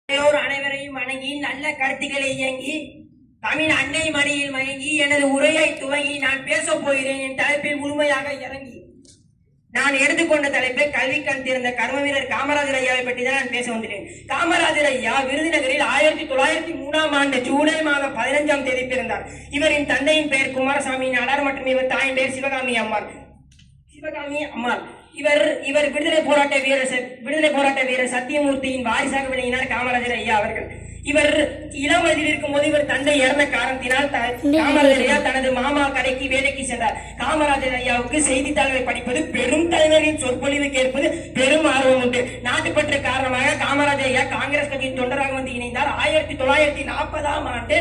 அனைவரையும் வணங்கி நல்ல கருத்துக்களை இயங்கி தமிழ் அன்னை மடியில் மயங்கி எனது உரையை துவங்கி நான் பேசப் போகிறேன். என் தலைப்பில் முழுமையாக இறங்கி நான் எடுத்துக்கொண்ட தலைப்பை கல்வி கண் திறந்த கர்ம வீரர் காமராஜர் ஐயாவை பற்றி தான் நான் பேச வந்துட்டேன். காமராஜர் ஐயா விருதுநகரில் 1903ஆம் ஆண்டு ஜூலை மாதம் 15ஆம் தேதி பிறந்தார். இவரின் தந்தையின் பெயர் குமாரசாமி நாடார் மற்றும் இவர் தாயின் பெயர் சிவகாமி அம்மாள். இவர் விடுதலை போராட்ட வீரர் சத்தியமூர்த்தியின் வாரிசாக விளங்கினார் காமராஜர் ஐயா அவர்கள். இவர் இளம் வயதில் இருக்கும் போது இவர் தந்தை இறந்த காரணத்தினால் காமராஜர் ஐயா தனது மாமா கடைக்கு வேலைக்கு சென்றார். காமராஜர் ஐயாவுக்கு செய்தித்தாள்களை படிப்பது, பெரும் தலைவரின் சொற்பொழிவு கேட்பது பெரும் ஆர்வம் உண்டு. நாட்டுப்பற்று காரணமாக காமராஜர் ஐயா காங்கிரஸ் கட்சியின் தொண்டராக வந்து இணைந்தார். 1940ஆம் ஆண்டு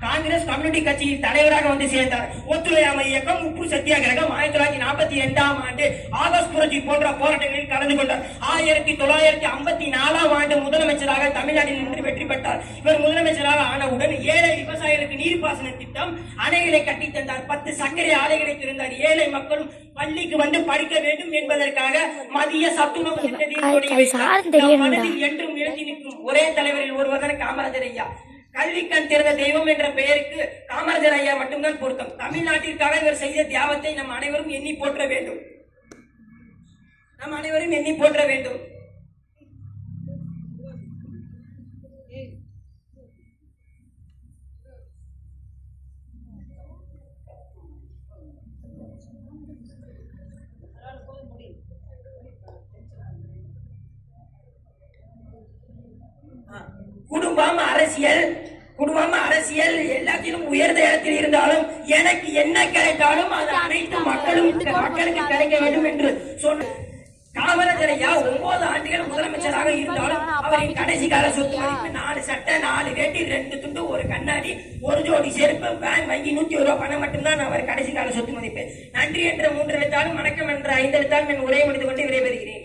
காங்கிரஸ் கம்யூனிஸ்ட் கட்சியில் தலைவராக வந்து சேர்ந்தார். ஒத்துழையாமை இயக்கம், உப்பு சத்தியாகிரகம், 1942ஆம் ஆண்டு ஆகஸ்ட் புரட்சி போன்ற போராட்டங்களில் கலந்து கொண்டார். 1954ஆம் ஆண்டு முதலமைச்சராக தமிழ்நாட்டில் நின்று வெற்றி பெற்றார். இவர் முதலமைச்சராக ஆனவுடன் ஏழை விவசாயிகளுக்கு நீர்ப்பாசன திட்டம், அணைகளை கட்டி தந்தார். 10 சர்க்கரை ஆலைகளை திறந்தார். ஏழை மக்களும் பள்ளிக்கு வந்து படிக்க வேண்டும் என்பதற்காக மதிய சத்துணவு திட்டத்தில் மனதில் என்றும் நிறுத்தி நிற்கும் ஒரே தலைவரில் ஒருவர் தான் காமராஜர் ஐயா. கல்வி கண் திறந்த தெய்வம் என்ற பெயருக்கு காமராஜர் ஐயா மட்டும்தான் பொருத்தம். தமிழ்நாட்டிற்காக இவர் செய்த தியாகத்தை நம் அனைவரும் எண்ணி போற்ற வேண்டும். குடும்பம் அரசியல் எல்லாத்திலும் உயர்ந்த இடத்தில் இருந்தாலும் எனக்கு என்ன கிடைத்தாலும் அது அனைத்து மக்களுக்கு கிடைக்க வேண்டும் என்று சொன்ன காமராஜர் ஐயா 9 ஆண்டுகள் முதலமைச்சராக இருந்தாலும் அவரின் கடைசி கால சொத்து மதிப்பு 4 சட்டை, 4 வேட்டி, 2 துண்டு, 1 கண்ணாடி, 1 ஜோடி செருப்பு, பேங்க் வங்கி 101 ரூபாய் பணம் மட்டும்தான் அவர் கடைசி கால சொத்து மதிப்பு. நன்றி என்ற 3 எழுத்தாலும், வணக்கம் என்ற 5 எழுத்தாலும் என் உரையை முடித்துக் கொண்டு விடைபெறுகிறேன்.